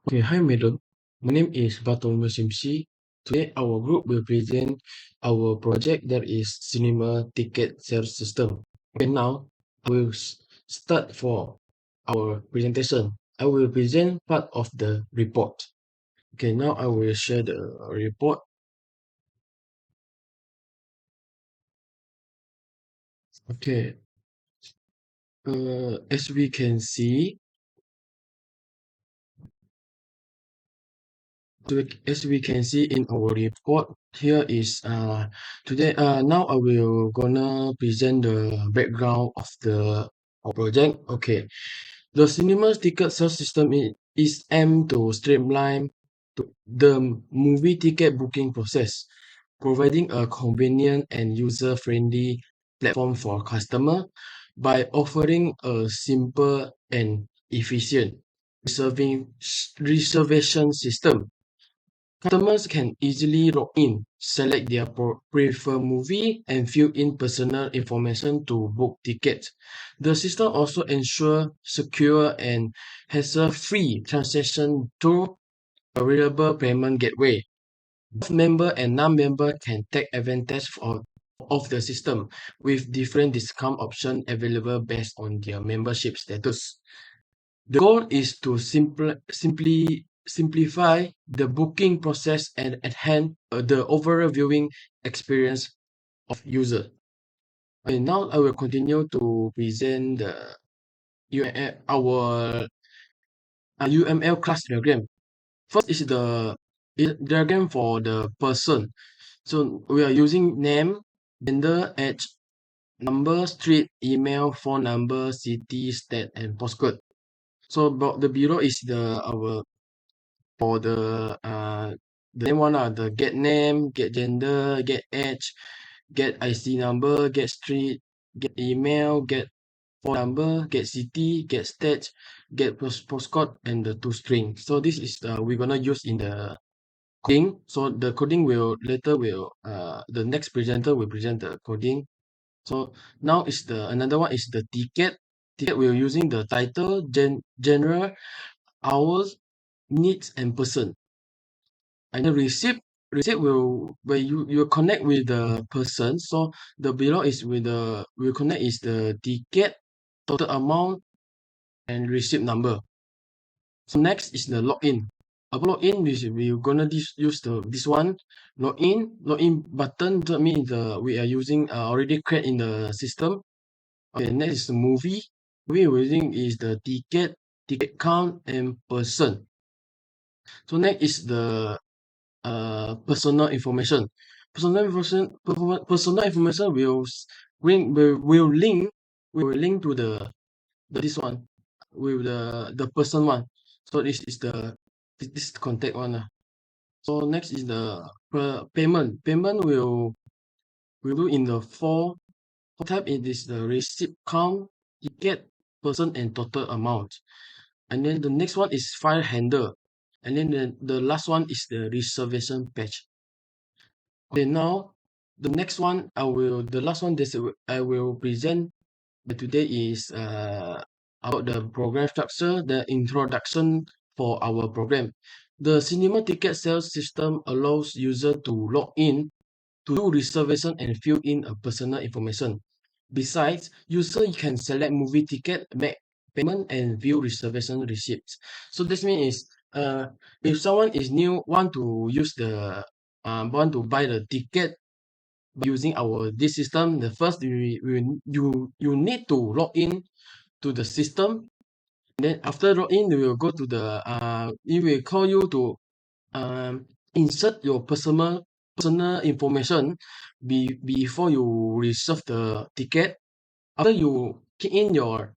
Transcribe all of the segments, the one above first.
Okay, hi madam. My name is Bartolomeo Simsi. Today our group will present our project that is cinema ticket sales system. Okay, now I will start for our presentation. I will present part of the report. Okay, now I will share the report. Okay, as we can see, in our report, here is today now I will gonna present the background of the our project. Okay, the cinema ticket sales system is aimed to streamline the movie ticket booking process, providing a convenient and user-friendly platform for customer by offering a simple and efficient reservation system. Customers can easily log in, select their preferred movie, and fill in personal information to book tickets. The system also ensures secure and hassle-free transaction through a reliable payment gateway. Both member and non-member can take advantage of the system with different discount options available based on their membership status. The goal is to simplify the booking process and enhance the overall viewing experience of user. Okay, now I will continue to present our UML class diagram. First is the diagram for the person. So we are using name, gender, age, number, street, email, phone number, city, state, and postcode. So the below is our for the name one the get name, get gender, get age, get IC number, get street, get email, get phone number, get city, get state, get postcode, and the two string. So this is we're gonna use in the coding. So the coding the next presenter will present the coding. So now is another one is the ticket. Ticket we're using the title, general, hours, minutes, and person. And the receipt will where you connect with the person. So the below is with the will connect is the ticket, total amount, and receipt number. So next is the login. Upon login, we're gonna use this one login button. That means we are using already create in the system. Okay, next is the movie. We're using is the ticket count, and person. So next is the personal information. Personal information will link to this one with the person one. So this contact one. So next is the payment. Payment will do in the four type. It is the receipt count, ticket, person, and total amount. And then the next one is file handle. And then the last one is the reservation page. Okay, now the next one the last one I will present today is about the program structure, the introduction for our program. The cinema ticket sales system allows user to log in, to do reservation, and fill in a personal information. Besides, user can select movie ticket, make payment, and view reservation receipts. So this means if someone is new want to use the want to buy the ticket using this system, the first you need to log in to the system. Then after login, you will go to the it will call you to insert your personal information before you reserve the ticket. After you key in your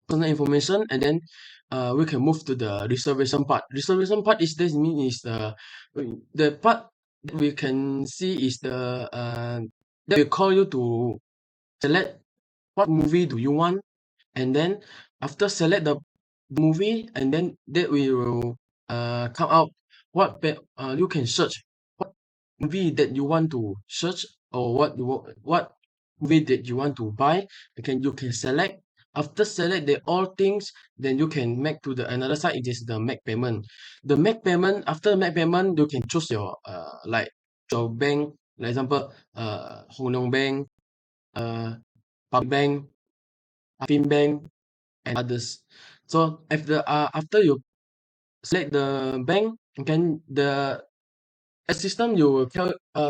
personal information, and then we can move to the reservation part. Reservation part is this mean is the part that we can see is that will call you to select what movie do you want, and then after select the movie, and then that will come out you can search what movie that you want to search, or what movie that you want to buy. You can select After select the all things, then you can make to the another side. It is the make payment. The make payment, after make payment, you can choose your like your bank, for example, Hong Leong Bank, Public Bank, Bank, and others. So after you select the bank, can the system you will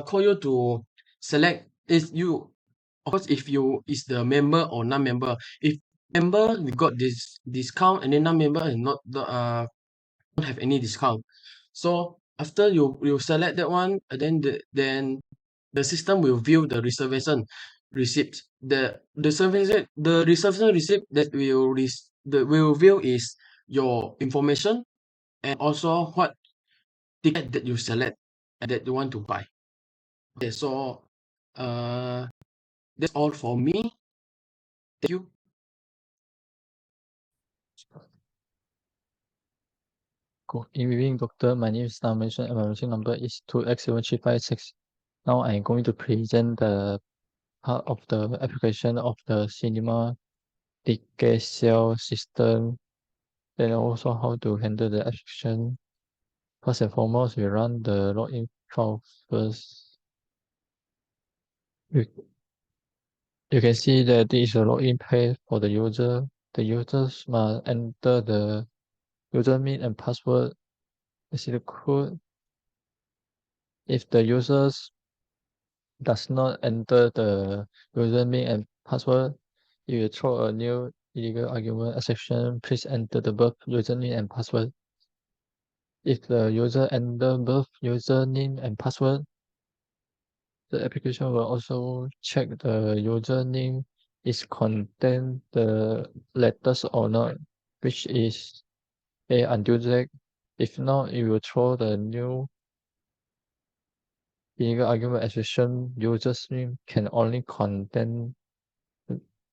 call you to select is you, of course, if you is the member or non-member. If member we got this discount, and then non-member is not the don't have any discount. So after you select that one, and then the system will view the reservation receipt. The reservation receipt that will view is your information, and also what ticket that you select and that you want to buy. Okay, so uh that's all for me. Thank you. Good evening, doctor. My name is Namason and my machine number is 2x7356. Now I'm going to present the part of the application of the cinema ticket sale system, and also how to handle the action. First and foremost, we run the login file first. You can see that this is a login page for the user. The users must enter the username and password. You see the code. If the users does not enter the username and password, it will throw a new illegal argument exception. Please enter the both username and password. If the user enter both username and password, the application will also check the username is contain the letters or not, which is a unused. If not, it will throw the new illegal argument exception. Username can only contain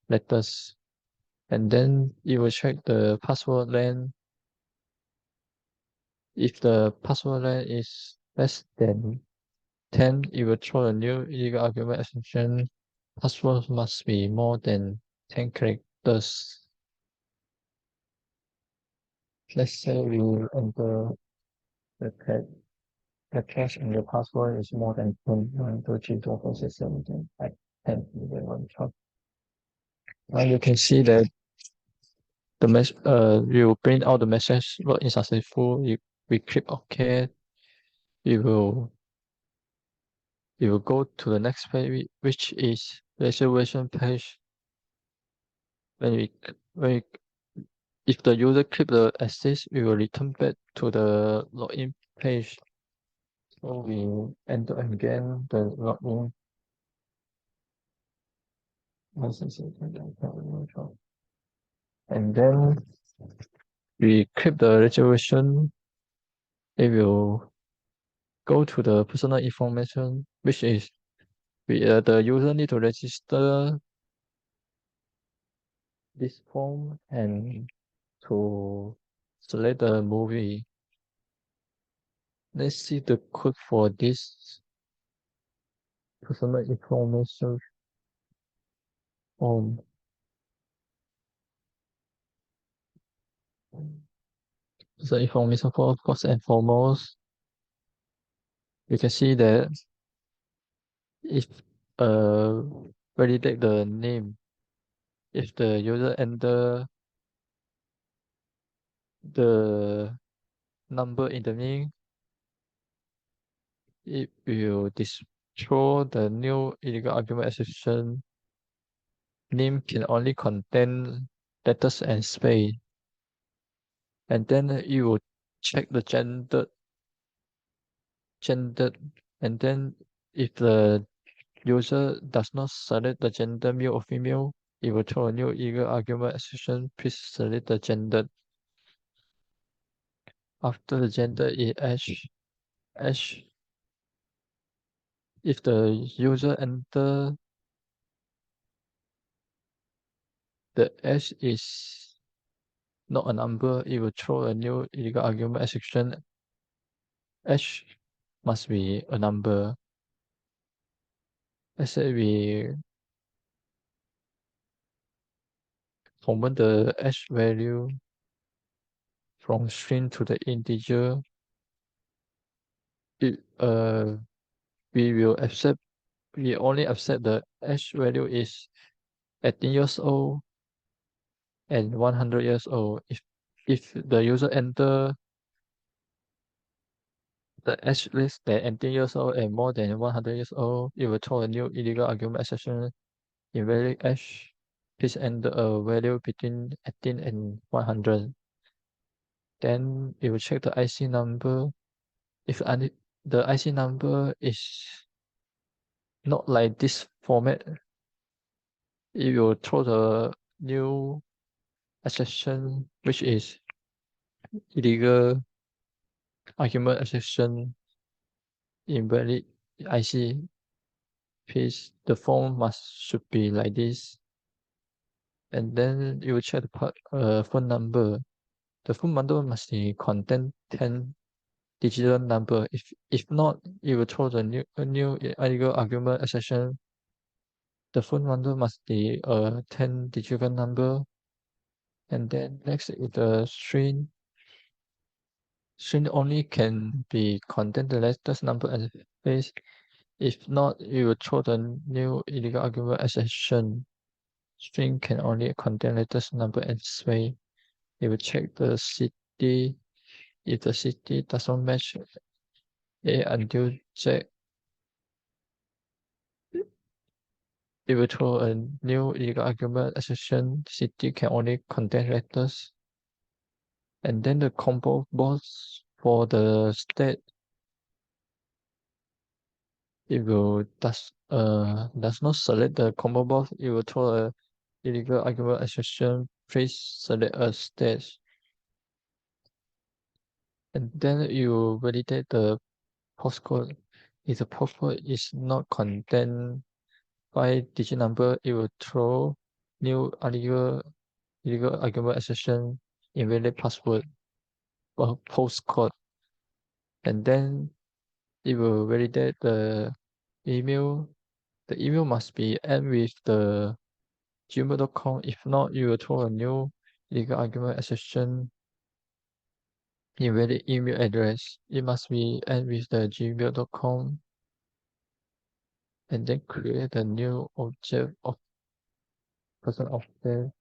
letters, and then it will check the password length. If the password length is less than 10, it will throw a new illegal argument exception. Password must be more than 10 characters. Let's say we enter the cache and the password is more than 10, 1, 2, 3, 4, 5, 6, 7, 8, 10, 11, 12. Now you can see that you print out the message login successful. We click OK. You will go to the next page, which is reservation page. If the user click the assist, we will return back to the login page. So we enter again the login. And then we click the reservation. It will go to the personal information, which is the user need to register this form and to select the movie. Let's see the code for this personal information form. The information form, first and foremost, you can see that if validate the name, if the user enter the number in the name, it will destroy the new illegal argument exception. Name can only contain letters and space. And then you will check the gender, and then if the user does not select the gender male or female, it will throw a new illegal argument exception. Please select the gender. After the gender is H. If the user enter the H is not a number, it will throw a new illegal argument exception. H must be a number. Let's say we convert the hash value from string to the integer, it, we only accept the hash value is 18 years old and 100 years old. If the user enter the hash list that 18 years old and more than 100 years old, it will throw a new illegal argument exception invalid hash. Please enter a value between 18 and 100. Then it will check the IC number. If the IC number is not like this format, it will throw the new exception, which is illegal argument exception invalid IC. Please, the form should be like this. And then you will check the phone number. The phone number must contain 10 digital number. If not, it will throw the new illegal argument exception. The phone number must be a 10 digital number. And then next is the string. String only can be contain the latest number and space. If not, it will throw the new illegal argument exception. String can only contain latest number and space. It will check the city. If the city doesn't match A until Z, it will throw a new illegal argument exception. City can only contain letters. And then the combo box for the state, it will does not select the combo box. It will throw a illegal argument exception. Please select a state. And then you validate the postcode. If the postcode is not contain 5-digit number, it will throw new illegal argument exception invalid password or postcode. And then it will validate the email. The email must be end with the gmail.com. If not, you will throw a new illegal argument exception invalid email address. It must be end with the gmail.com. And then create a new object of person object.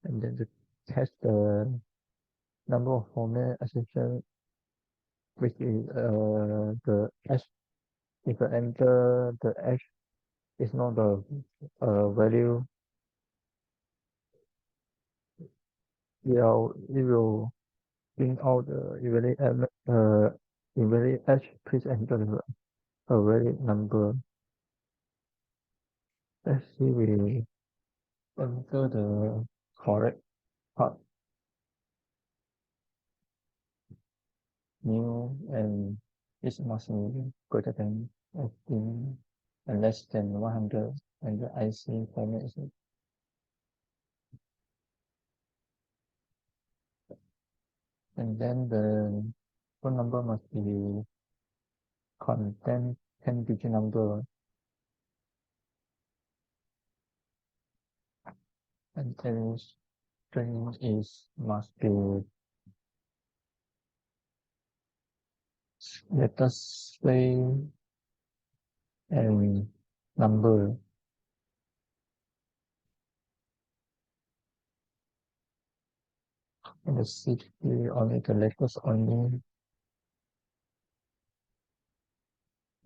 And then to test the number of format exception, which is the hash. If I enter the hash is not the value, it will bring out the invalid hash. Please enter a valid number. Let's see, we enter the correct part. New, and it must be greater than 18 and less than 100, and the IC format is and then the phone number must be contain 10-digit number, and then string must be letter string and number. And the city only the letters only.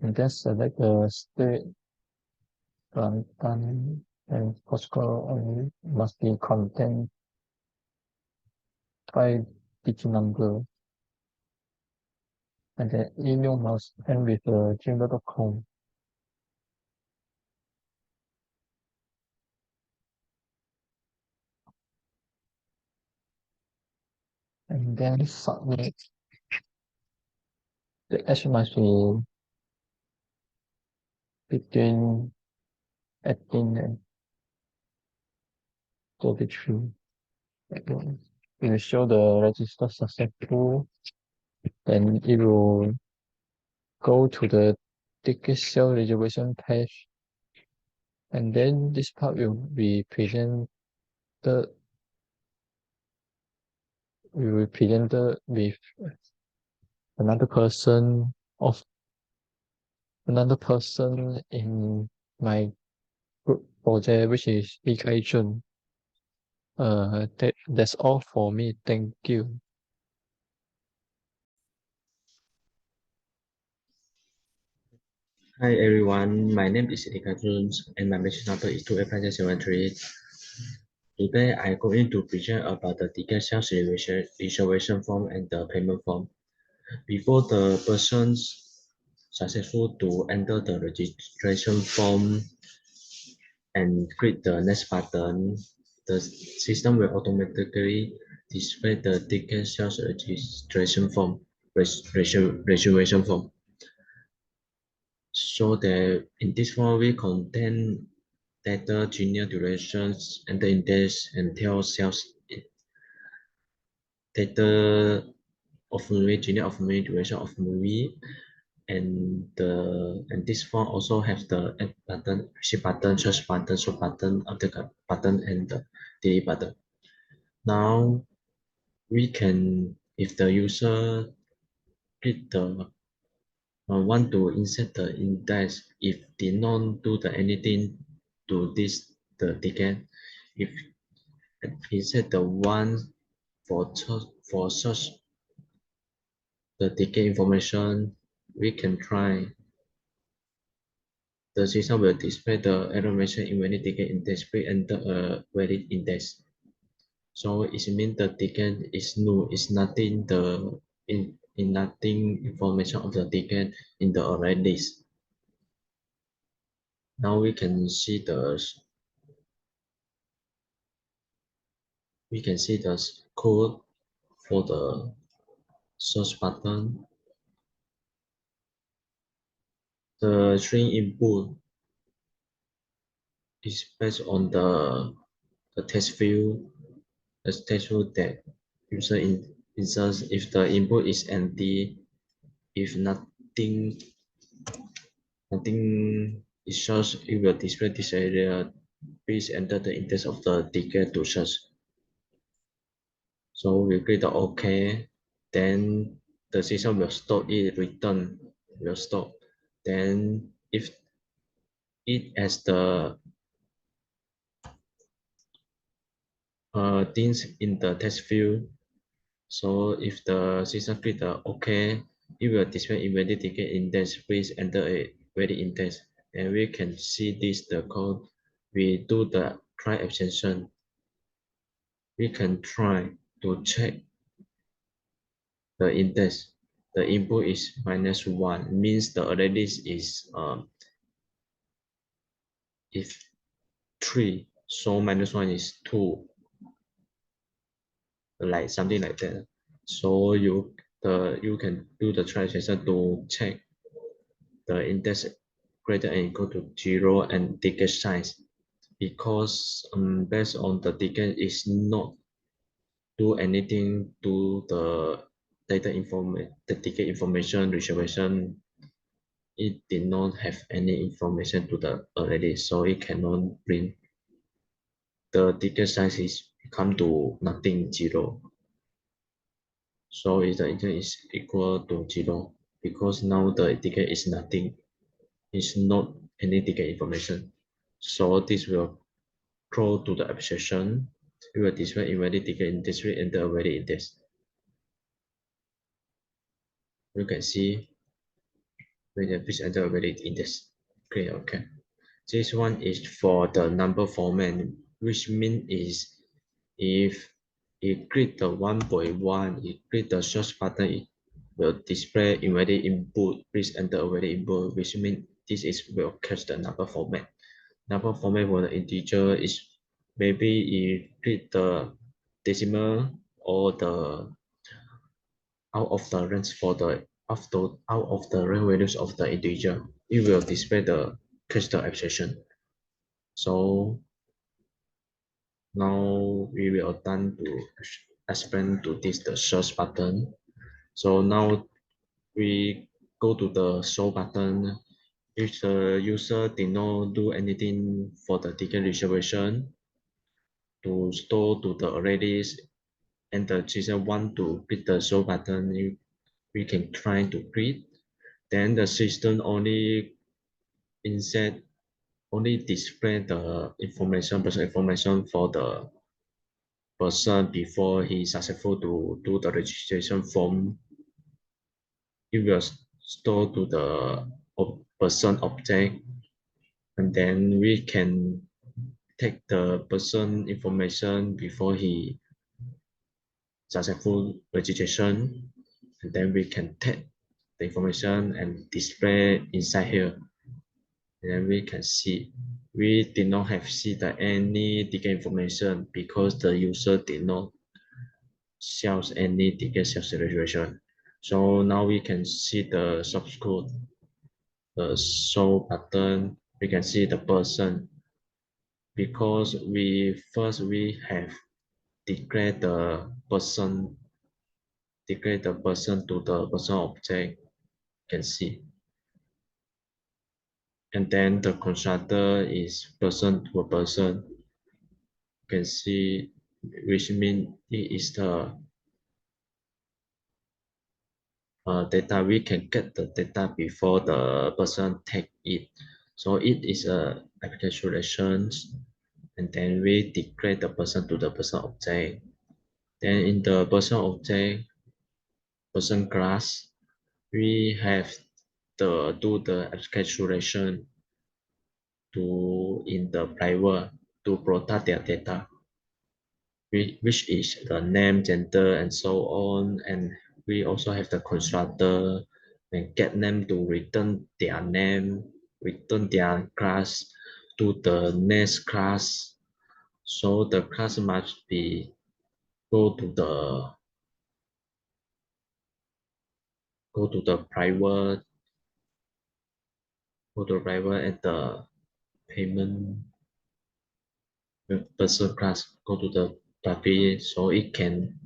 And then select the state, runtime, and postcode only must be contain 5-digit number. And the email must end with gmail.com. And then submit. The hash must be between 18 and 33. It will show the register successful. Then it will go to the ticket sale reservation page. And then this part will be presented with another person in my group project, which is Li Kai Jun. That's all for me. Thank you. Hi everyone, my name is Ika Jones and my message number is 285713. Today I'm going to present about the ticket sales reservation form and the payment form. Before the persons successful to enter the registration form and click the next button, the system will automatically display the ticket sales registration form, reservation form. So that in this form we contain data, junior durations, enter index, and tail sales data of movie, junior of movie, duration of movie, and this form also have the add button, receive button, search button, show button, update button, and the delete button. Now we can, if the user click the want to insert the index, if did not do the anything to this the ticket, if insert the one for search the ticket information, we can try. The system will display the error message in any ticket index. Please enter a valid index. So it means the ticket is new. It's nothing in nothing information of the ticket in the already list. Now we can see the code for the search button. The string input is based on the text field, the text field that user inserts. If the input is empty, if nothing is searched, it will display this area. Please enter the index of the ticket to search. So we click the OK, then the system will stop it, return will stop. Then if it has the things in the text field, so if the system click the OK, it will display invalid ticket index. Please enter a valid index. And we can see this the code. We do the try extension. We can try to check the index. The input is -1, means the array list is if 3, so -1 is 2, like something like that. So you can do the try extension to check the index greater than equal to 0 and ticket size, because based on the ticket is not do anything to the data information, the ticket information reservation. It did not have any information to the already, so it cannot print. The ticket size is come to nothing, 0. So if the index is equal to 0, because now the ticket is nothing, it's not any ticket information. So this will throw to the application. It will display invalid ticket index, enter a valid index. You can see when the please enter a valid index. Okay. This one is for the number format, which means is if you click the 1.1, you click the search button, it will display invalid input. Please enter a valid input, which means this is will catch the number format. Number format for the integer is maybe you click the decimal or the out of the range for the out of the range values of the integer. It will display the crystal abstraction. So now we will done to explain to this the search button. So now we go to the show button. if the user did not do anything for the ticket reservation to store to the array list and the user want to click the show button, we can try to click. Then the system only insert, only display the information, personal information for the person before he successful to do the registration form. It will store to the person object, and then we can take the person information before he successful registration, and then we can take the information and display inside here. And then we can see we did not have see the any ticket information because the user did not sales any ticket sales registration. So now we can see the source code, the show button. We can see the person because we have declared the person, to the person object. Can see, and then the constructor is person to a person. Can see, which means it is the data. We can get the data before the person take it. So it is a application relations, and then we declare the person to the person object. Then in the person object, person class, we have the do the encapsulation to in the private to protect their data, which is the name, gender, and so on. And we also have the constructor and get them to return their name, return their class to the next class. So the class must be go to the private, at the payment person class, go to the public, so it can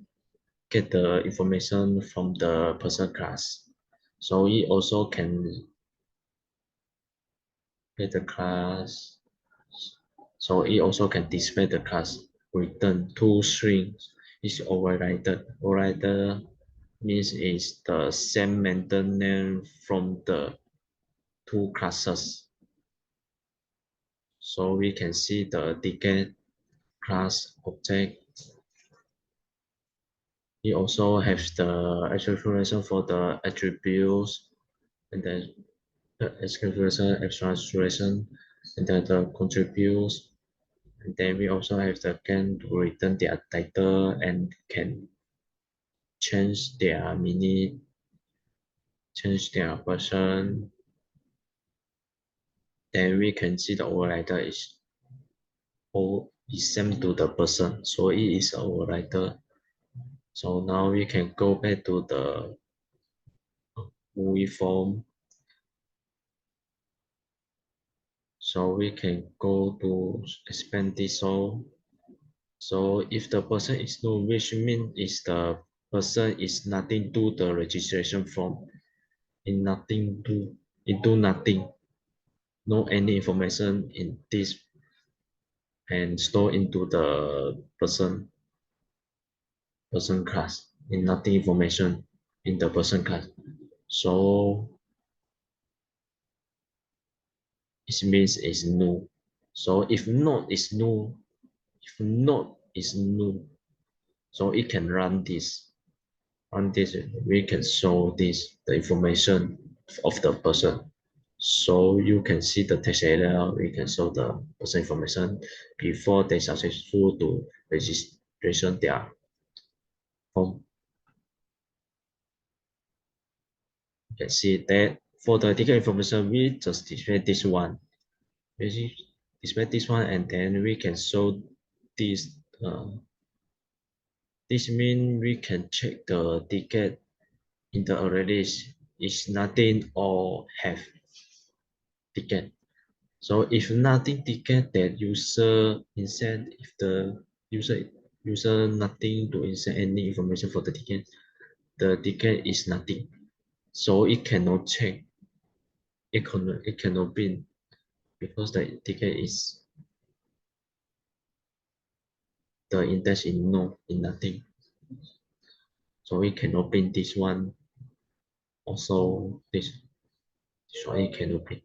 get the information from the person class. So it also can get the class. So it also can display the class return two strings is overridden. Overridden means is the same method name from the two classes. So we can see the ticket class object. It also has the extracurricular for the attributes, and then the extracurricular, and then the contributes. And then we also have the can to return their title and can change their change their person. Then we can see the overrider is same to the person, so it is overrider. So now we can go back to the movie form. So we can go to expand this all. So if the person is no, which means is the person is nothing to the registration form. In nothing do, it do nothing. No any information in this and store into the person class, in nothing information in the person class. So it means it's null. So if not is null, so it can run this. We can show this the information of the person. So you can see the text area. We can show the person information before they successful to registration their form. You can see that for the ticket information, we just display this one. We display this one, and then we can show this. This means we can check the ticket in the array list is nothing or have ticket. So if nothing ticket, that user insert, if the user nothing to insert any information for the ticket is nothing. So it cannot check it cannot be because the ticket is the index in no in nothing. So it cannot print this one. Also this one it cannot print.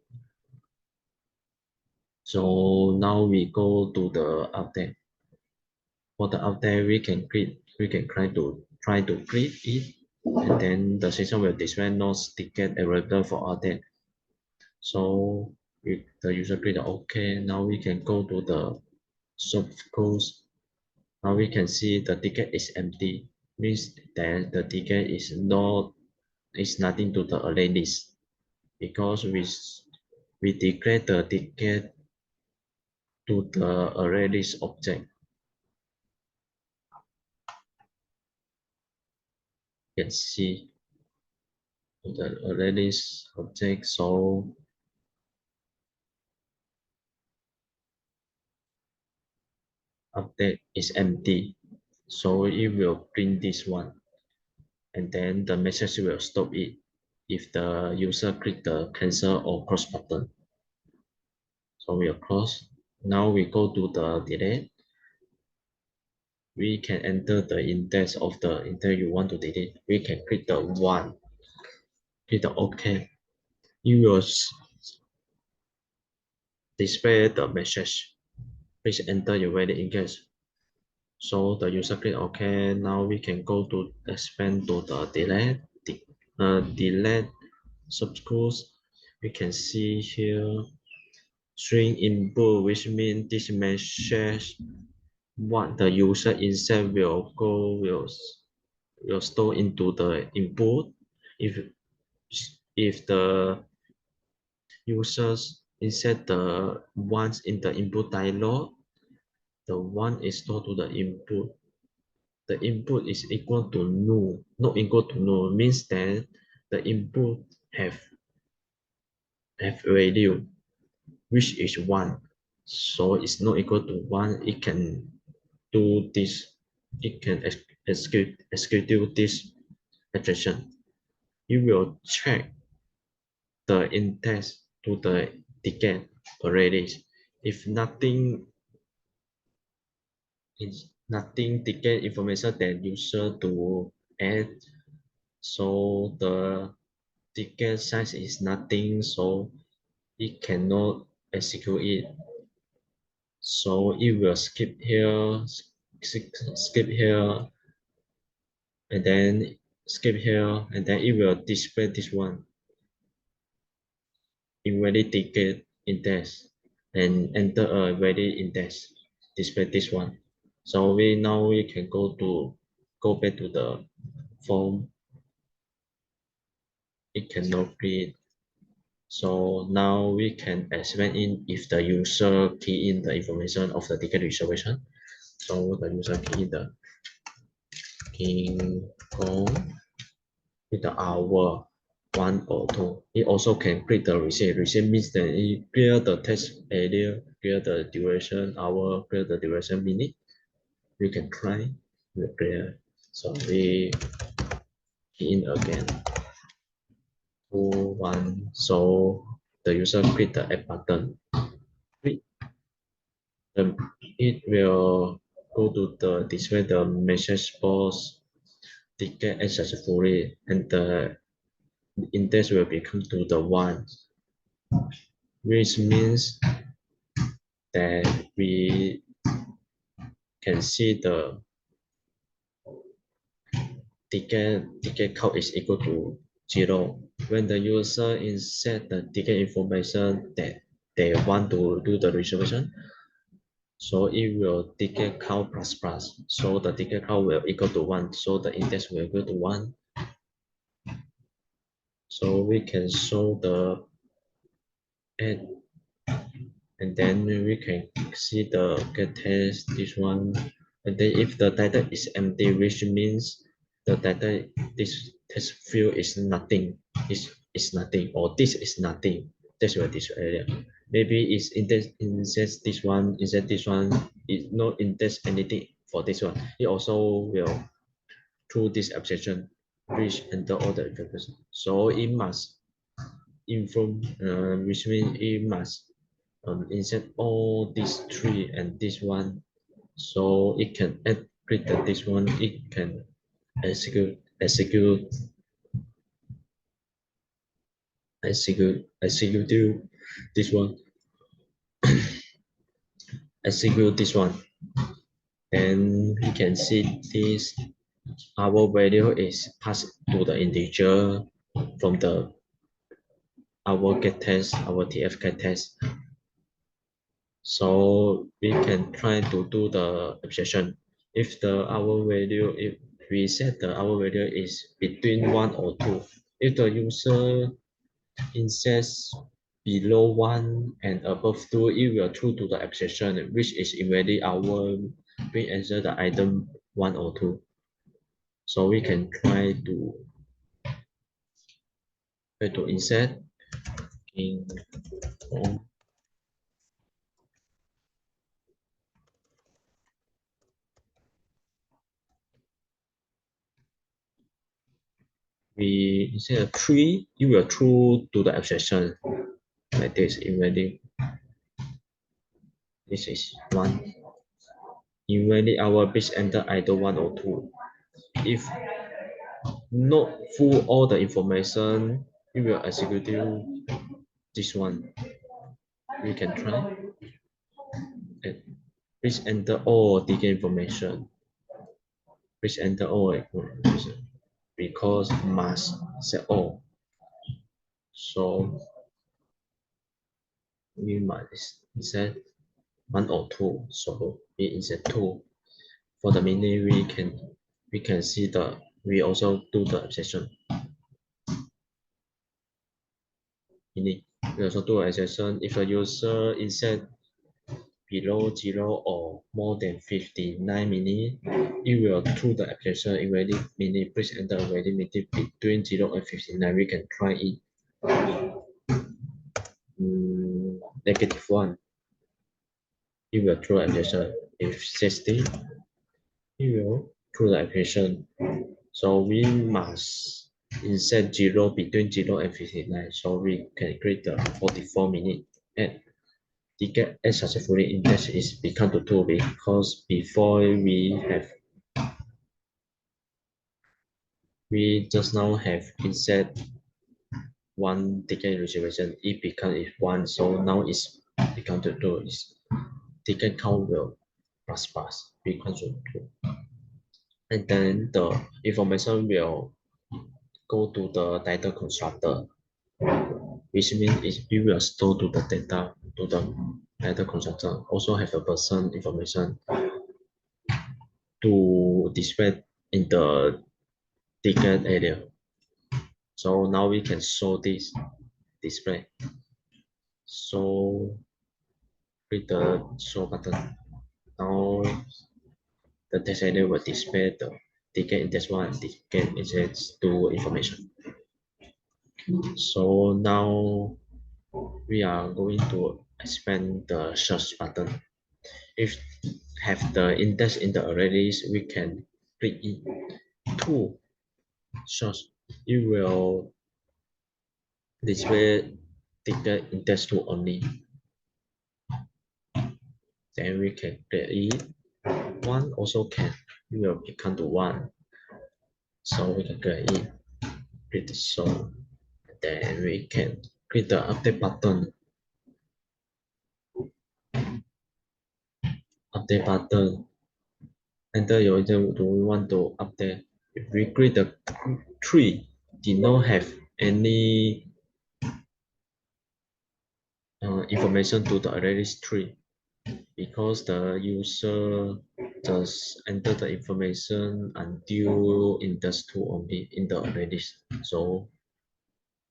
So now we go to the update. For the update, we can try to create it, and then the system will display no ticket available for update. So if the user click OK, now we can go to the source code. Now we can see the ticket is empty, means that the ticket is nothing to the array list, because we declare the ticket to the array list object. You can see the array list object, so update is empty, so it will print this one, and then the message will stop it if the user click the cancel or close button. So we will close. Now we go to the delete. We can enter the index of the index you want to delete. We can click the 1, click the OK. It will display the message. Please enter your valid index. So the user click OK. Now we can go to expand to the delete subscripts. We can see here string input, which means this message what the user insert will store into the input. If the users insert the ones in the input dialog, the one is stored to the input. The input is equal to null, not equal to null, means that the input have value which is 1. So it's not equal to 1. It can do this. It can execute this operation. You will check the index to the ticket already. If nothing ticket information that user to add, so the ticket size is nothing, so it cannot execute it. So it will skip here, and then skip here, and then it will display this one invalid ticket index, and enter a valid index, display this one. So we can go back to the form. It cannot read. So now we can explain in if the user key in the information of the ticket reservation. So the user key in the King Kong with the hour 1 or 2. It also can create the receipt. Receipt means that it clear the text area, clear the duration hour, clear the duration minute. We can try the clear. So we key in again. 2, 1. So the user click the add button. It will go to the display the message box ticket successfully, and the index will become to the 1, which means that we can see the ticket count is equal to 0. When the user insert the ticket information that they want to do the reservation, so it will ticket count plus plus. So the ticket count will equal to 1. So the index will equal to 1. So we can show the add, and then we can see the get test this one, and then if the data is empty, which means the data this test field is nothing, is nothing, or this is nothing. That's what this area. Maybe it's index this one, it not index anything for this one. It also will through this abstraction reach enter all the information. So it must inform, which means it must insert all these three and this one, so it can create this one. It can execute this one, execute this one. Then we can see this, our value is passed to the integer from the our get test, our TF get test. So we can try to do the abstraction. If our value, if we set the our value is between 1 or 2, if the user inserts below 1 and above 2, it will true to the abstraction, which is invalid our we answer the item 1 or 2. So we can try to insert in we insert a 3, it will true to the abstraction like this. Invalid, this is 1. Invalid our base enter either 1 or 2. If not full all the information, it will execute this one. We can try. And please enter all the information. Please enter all information because must set all. So we must insert 1 or 2. So we insert 2. For the minute we can see we also do the abstraction. We also do abstraction if the user insert below 0 or more than 59 minutes, it will through the application invalid minute. Please enter invalid minute between 0 and 59. We can try it. -1. It will through the application. If 60, it will through the application. So we must insert 0 between 0 and 59. So we can create the 44 minute and ticket as successfully index is become to 2 because before we just now have insert 1 ticket reservation, it become is 1, so now it's become to 2. Is ticket count will plus become to 2, and then the information will go to the data constructor, which means we will store to the data constructor. Also have a person information to display in the ticket area. So now we can show this display. So click the show button. Now the text area will display the ticket index 1 and ticket index 2 information. So now we are going to expand the search button. If have the index in the array list, we can click it to search. It will display ticket index 2 only. Then we can create it. 1 also can, it will become to 1. So we can create it, click the show. Then we can click the update button. Update button. Enter your item, do we want to update? If we click the 3, did not have any information to the array list 3 because the user just enter the information until index 2 only in the array list. So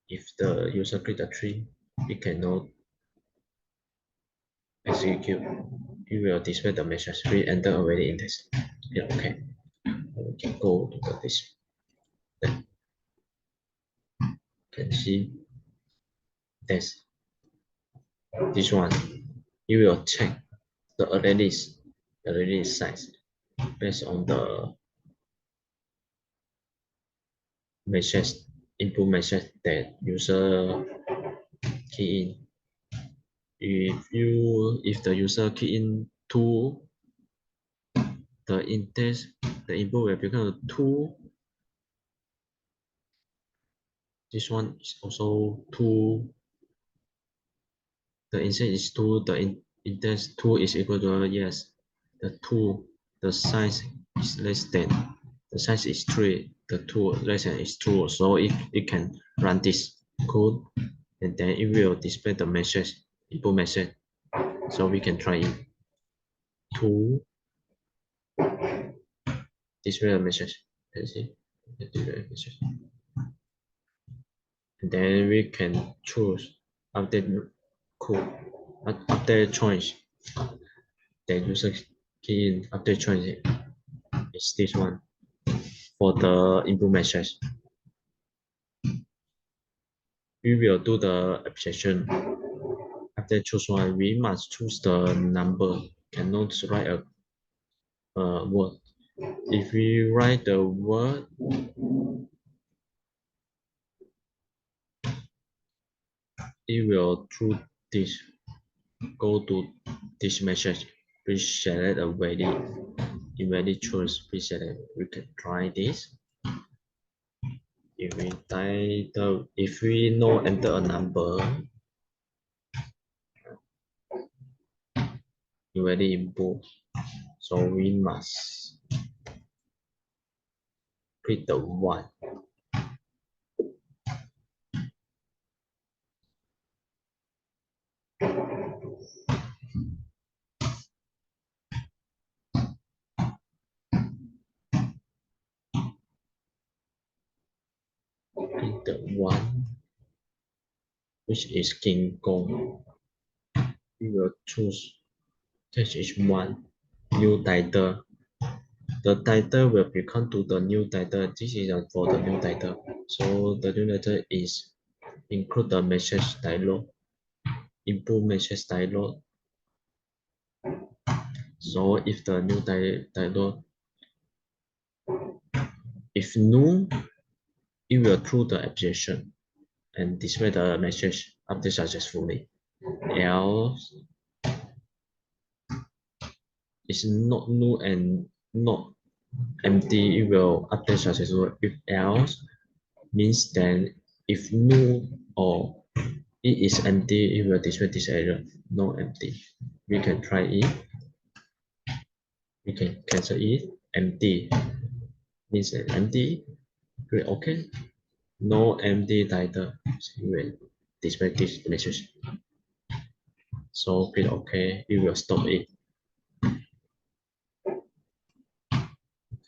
if the user click the 3, it cannot execute. It will display the message we enter already index. Yeah, okay. We can go to the display. Then can see this one. You will check the array list size based on the message input message that user key in. If the user key in 2, the index, the input will become 2. This one is also 2. The index is 2. The index 2 is equal to yes. The 2, the size is less than. The size is 3. The 2 less than is 2. So it can run this code, and then it will display the message, input message. So we can try it. 2 display a message. Let's see. Display a message. And then we can choose update code, update choice. The user key in update choice is this one for the input message. We will do the application. After choose one, we must choose the number. Cannot write a word. If we write the word, it will through this go to this message. Please select a value. Invalid choice. Please select. We can try this. If we know enter a number, invalid input. So we must click the 1. Click the 1, which is King Kong. We will choose text is 1, new title. The title will become to the new title. This is for the new title. So the new title is include the message dialog, input message dialog. So if the new title, if new, it will through the application and display the message update successfully. Else, it's not new and not empty, it will update successfully. If else, means then if new or it is empty, it will display this error, no empty. We can try it. We can cancel it. Empty means that empty. Click OK. No empty title. So it will display this message. So click OK. It will stop it.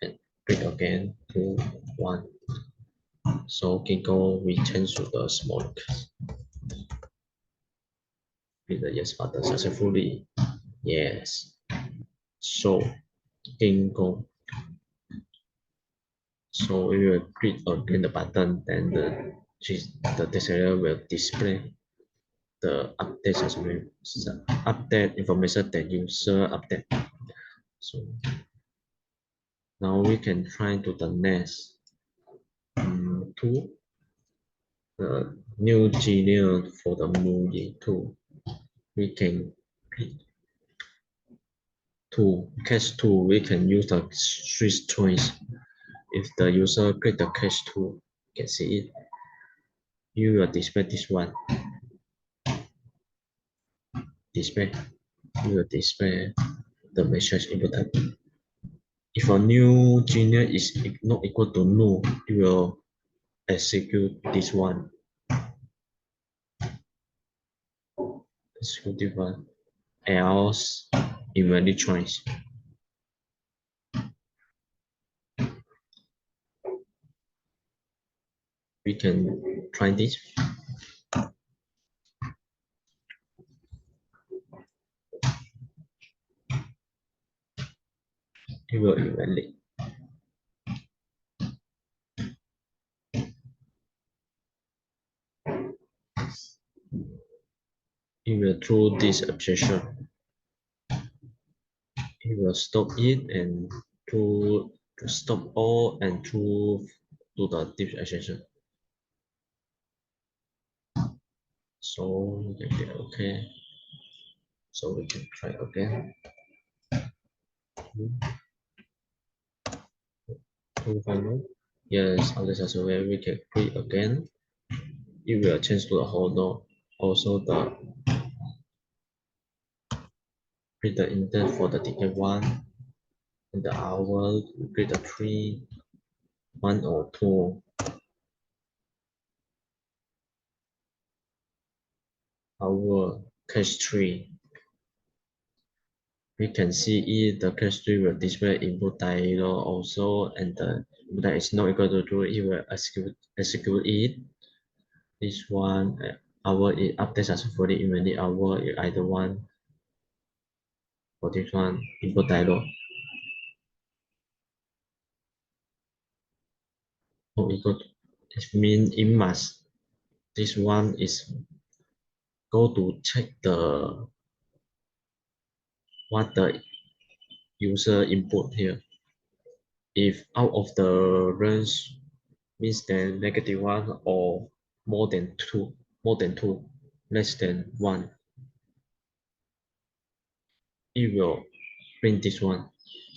And click again. 2, 1. So Kingo, we change to the small case. Click the yes button successfully. Yes. So Kingo. So we will click again the button, then the display will display the update information that user update. So now we can try to the next tool, the new genre for the movie tool. We can click to cache tool. We can use the switch choice. If the user click the cache tool, you can see it. You will display this one. Display. You will display the message input type. If a new genre is not equal to null, it will execute this one. Execute this one. Else, invalid choice. We can try this. It will invalid. It will through this application. It will stop it and to stop all and through to the deep extension. So okay. So we can try again. Two final. Yes, unless as well we can click again. It will change to the whole node. Also the create the index for the ticket one and the hour create the three, one or two. Our cache tree. We can see it, the cache tree will display input dialog also, and the that is not equal to true, it will execute it. This one, hour it updates successfully immediately hour either one for this one input dialog. Not equal to, it means it must, this one is go to check the what the user input here. If out of the range means then -1 or more than two, less than one, it will print this one.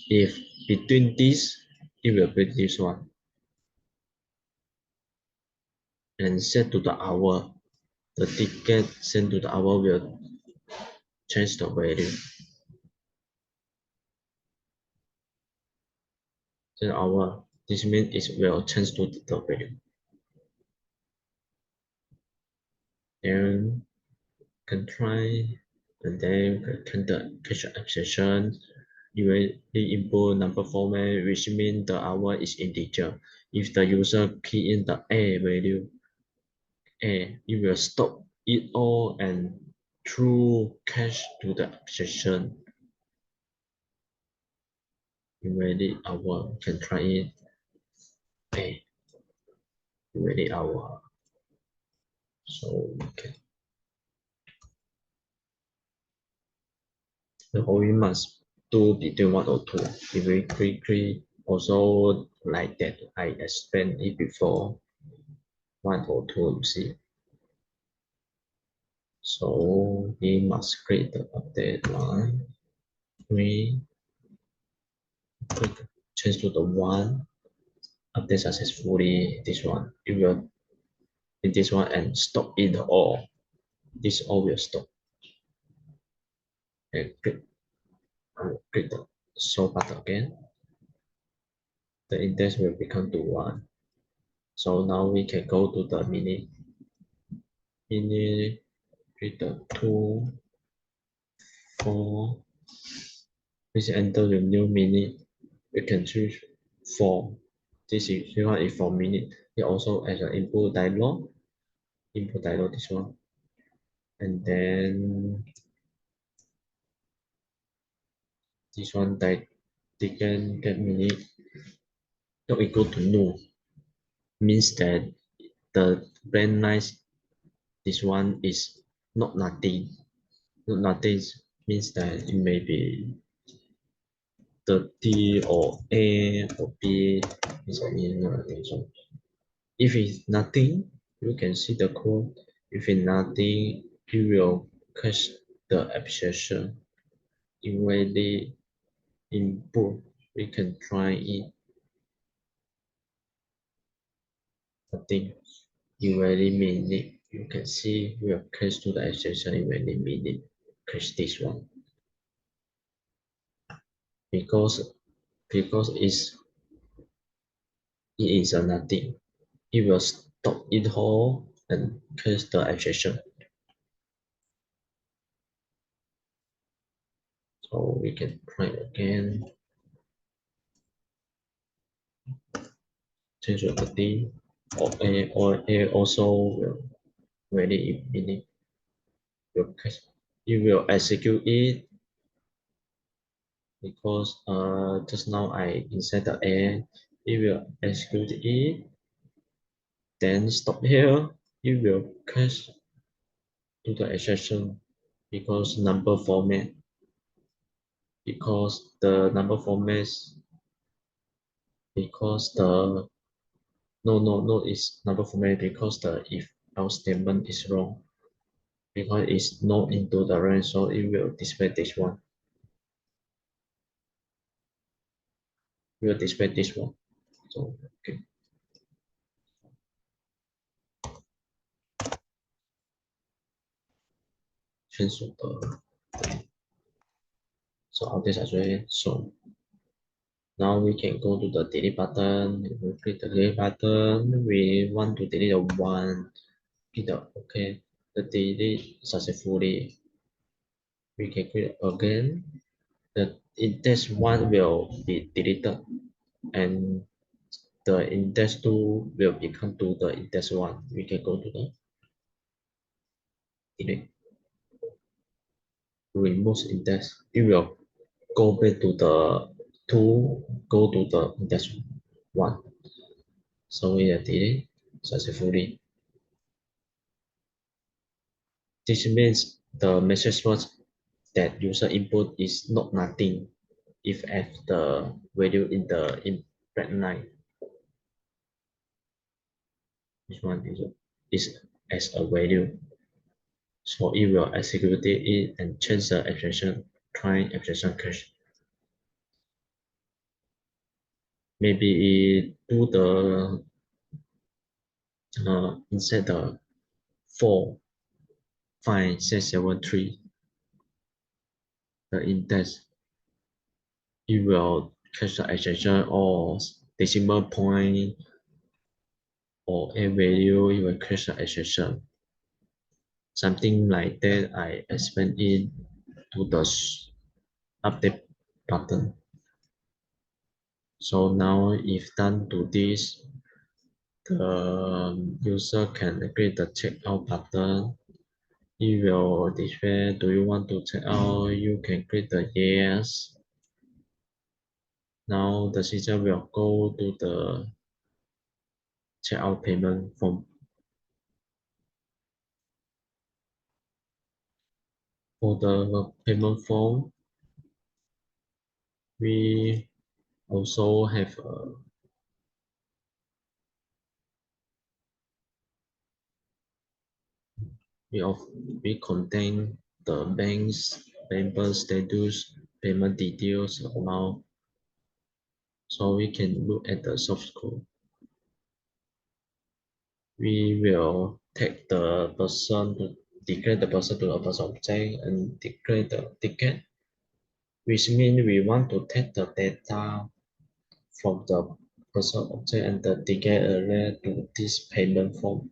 If between this, it will print this one. And set to the hour. The ticket sent to the hour will change the value. The hour, this means it will change to the value. Then can try, and then can the cache abstraction. You will input number format, which means the hour is integer. If the user key in the A value, A, it will stop it all and through cache to the abstraction. Immediate hour can try it. A, immediate hour. So okay. The whole must do between one or two. If we quickly also like that, I explained it before. One or two, you see. So we must create the update line. We click change to the one, update successfully. This one, it will in this one and stop it all. This all will stop. And click the solve button again. The index will become to one. So now we can go to the mini. Click the 2, 4. Please enter the new minute. We can choose 4. This one is for minute. It also as an input dialog. Input dialog this one. And then this one ticket get minute not equal to null. Means that the brand nice this one is not nothing. Not nothing means that it may be 30 or A or B is nothing. So if it's nothing, you can see the code. If it's nothing, you will cache the abstraction. In the input, we can try it. Nothing. You really mean it. You can see we are cache to the abstraction in really mean it. Cache this one. Because it is a nothing. It will stop it all and cache the abstraction. So we can try again. Change the D or A also will very meaning will cache. You will execute it because just now I insert the A. It will execute it. Then stop here. You will cache to the exception because number format. Because the number formats. Because the no is number format because the if our statement is wrong. because it's not into the range, so it will display this one. It will display this one. So okay. So all this actually shown. Now we can go to the delete button. We click the delete button. We want to delete the one. Click the OK. The delete successfully. We can click again. The index one will be deleted, and the index two will become to the index one. We can go to the delete. Remove index. It will go back to the two. Go to the index one. So we are delete successfully. This means the message was that user input is not nothing if f the value in the input line. This one is as a value. So it will execute it and change the abstraction, client abstraction cache. Maybe it do the inside the 4, 5, 6, 7, 3, the index, it will cache the abstraction or decimal point or a value, it will cache the abstraction. Something like that I expand it to the update button. So now if done to this, the user can click the checkout button. It will display, do you want to check out? You can click the yes. Now the system will go to the checkout payment form. For the payment form, we also have we contain the bank's member status, payment details, amount, so we can look at the source code. We will take the person to declare the person to the person object and declare the ticket, which means we want to take the data from the person object and the ticket array to this payment form.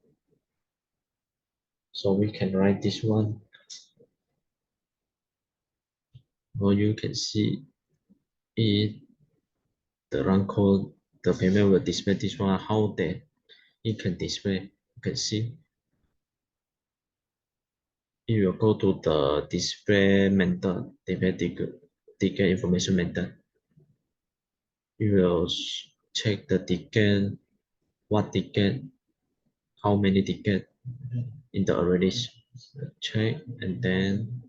So we can write this one. Or you can see it, the run code, the payment will display this one, how that it can display. You can see it will go to the display method, display ticket information method. You will check the ticket, what ticket, how many ticket in the array list. Check, and then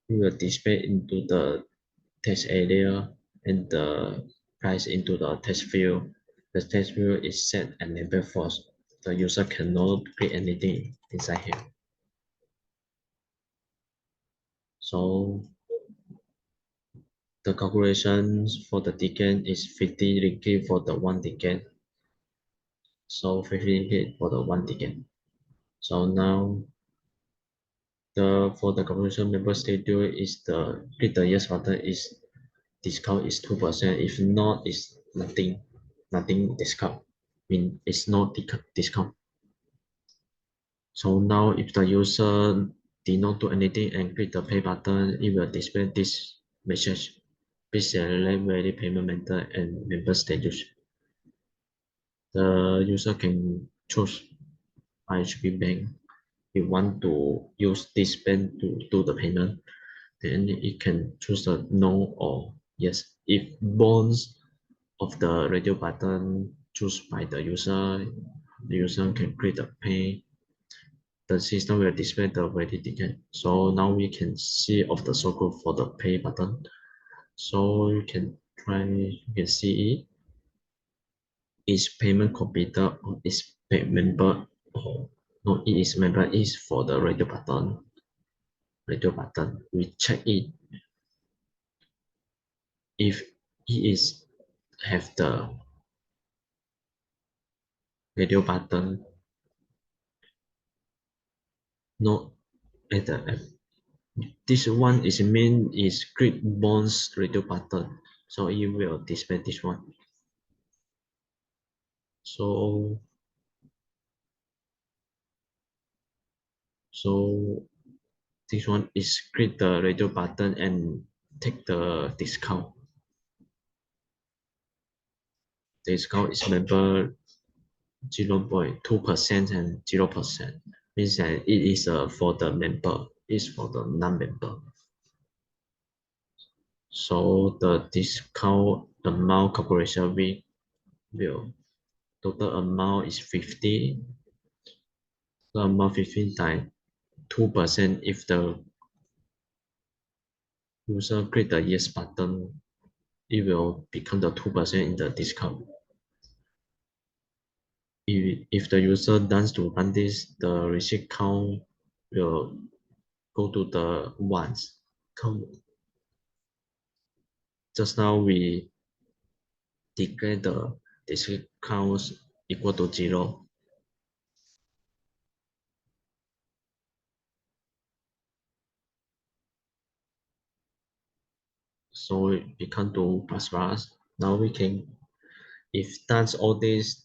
we will display into the text area and the price into the text field. The text field is set and labeled false. The user cannot create anything inside here. So the calculations for the ticket is 50 ringgit for the one ticket. So 50 ringgit for the one ticket. So now for the calculation member schedule is the click the yes button is discount is 2%. If not, it's nothing discount. Mean it's not discount. So now if the user did not do anything and click the pay button, it will display this message. Please select valid payment method and member status. The user can choose IHB Bank. If want to use this bank to do the payment, then it can choose the no or yes. If bonds of the radio button choose by the user can click the pay. The system will display the ready ticket. So now we can see of the shortcode for the pay button. So you can see it. Is payment completed or is payment member or No, it is member is for the radio button. Radio button. We check it. If it is have the radio button, no, at the this one is mean is grid bonds radio button, so it will display this one. So this one is click the radio button and take the discount. The discount is member 0.2% and 0%. Means that it is for the member, is for the non-member. So the discount amount calculation we will total amount is 50. The amount 15 times 2% if the user click the yes button, it will become the 2% in the discount. If the user does to run this, the receipt count will go to the ones count. Just now we declare the receipt counts equal to 0. So it become to plus. Now we can, if that's all this,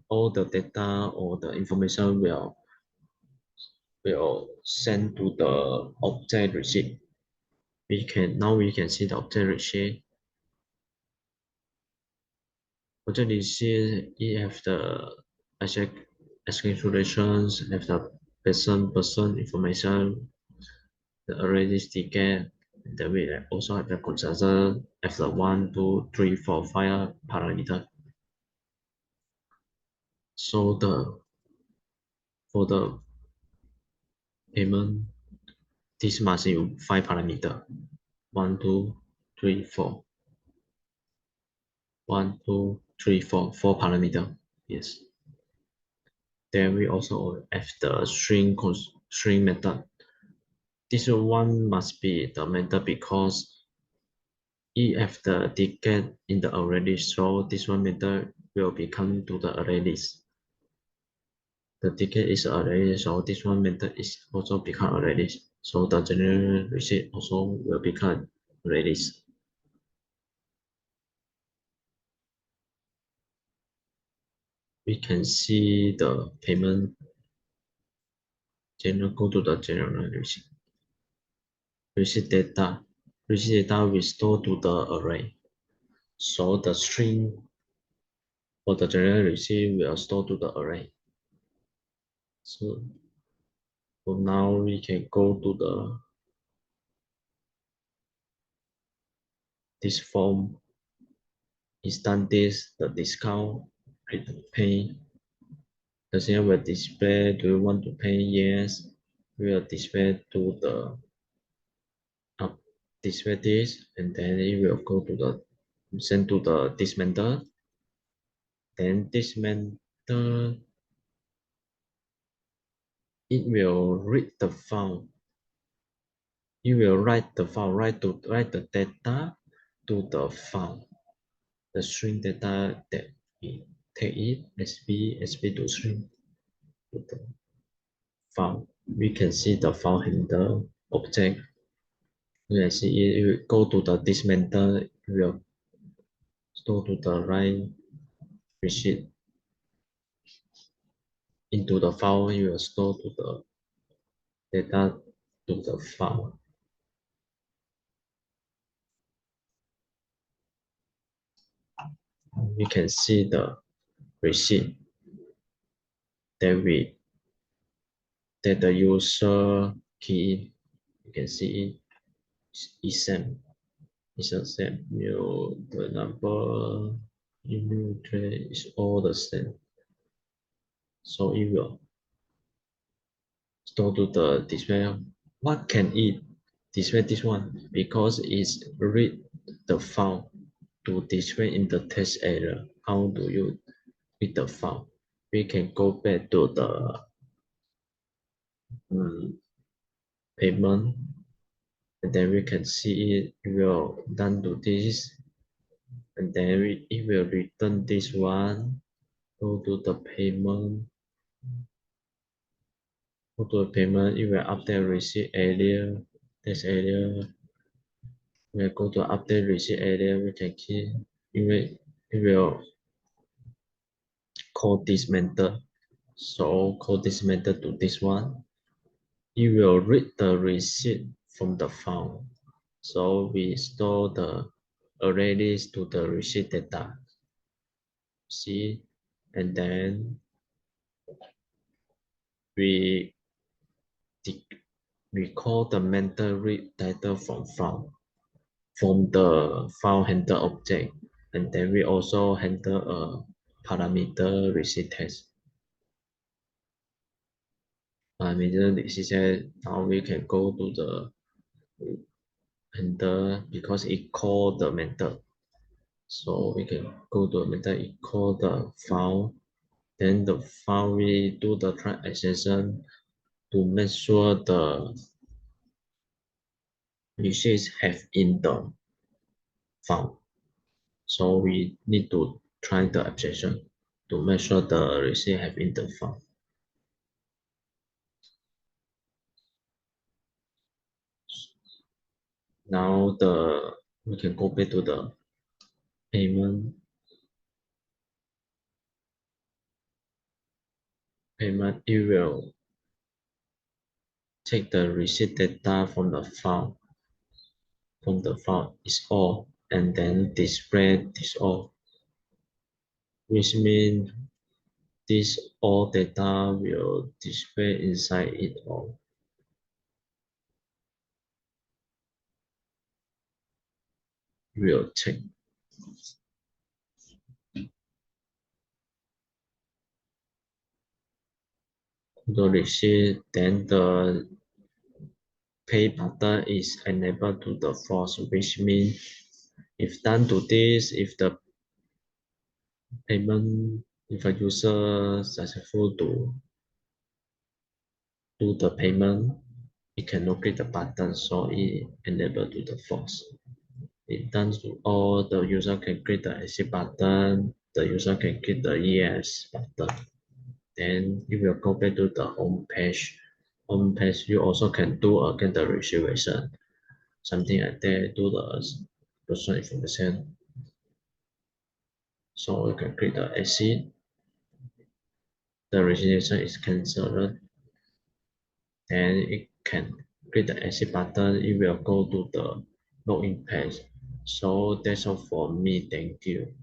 all the data or the information will send to the object receipt. Now we can see the object receipt. Object receipt it have the executions, have the person information, the array ticket. Then we also have the processor, have the 1, 2, 3, 4, 5 parameter. So for the payment, this must use 5 parameter. 1, 2, 3, 4. 1, 2, 3, 4, 4 parameter. Yes. Then we also have the string method. This one must be the method because it have the ticket in the array list, so this one method will become to the array list. The ticket is array list, so this one method is also become array list. So the general receipt also will become array list. We can see the payment general, go to the general receipt. Receipt data we store to the array. So the string for the general receipt will store to the array. So now we can go to this form. Instant this, the discount, click pay. The same will display, do you want to pay? Yes. We will display to the display this, and then it will go to the send to the this method. Then this method it will read the file. It will write the file, write the data to the file. The string data that we take it sp to string to the file. We can see the file handle object. You can see it will go to the this method, it will store to the right receipt into the file, you will store to the data to the file. We can see the receipt that the user key in. You can see it ESAM. It's the same. The number, email address is all the same. So it will store to the display. What can it display this one? Because it's read the file to display in the test area. How do you read the file? We can go back to the payment, and then we can see it will done to this, and then it will return this one. Go to the payment. Go to the payment. It will update receipt area. This area. We'll go to update receipt area. We can key. It will call this method. So call this method to this one. It will read the receipt from the file. So we store the array list to the receipt data. See, and then we call the method read data from the file handler object, and then we also handle a parameter receipt test. Parameter receipt test. Now we can go to the handler because it called the method. So we can go to a method, it call the file. Then the file we do the try extension to make sure the receipts have in the file. So we need to try the abstraction to make sure the receipt have in the file. Now we can go back to the payment. Payment, it will take the receipt data from the file. From the file is all, and then display this all, which means this all data will display inside it all. We'll check. The receipt, then the pay button is enabled to the false, which means if done to this, if the payment, if a user successful to do the payment, it cannot click the button, so it enabled to the false. It done to all, the user can click the exit button, the user can click the yes button. Then you will go back to the home page. Home page, you also can do again the registration, something like that, do the personal information. So you can click the exit. The registration is cancelled. Then it can click the exit button. It will go to the login page. So that's all for me. Thank you.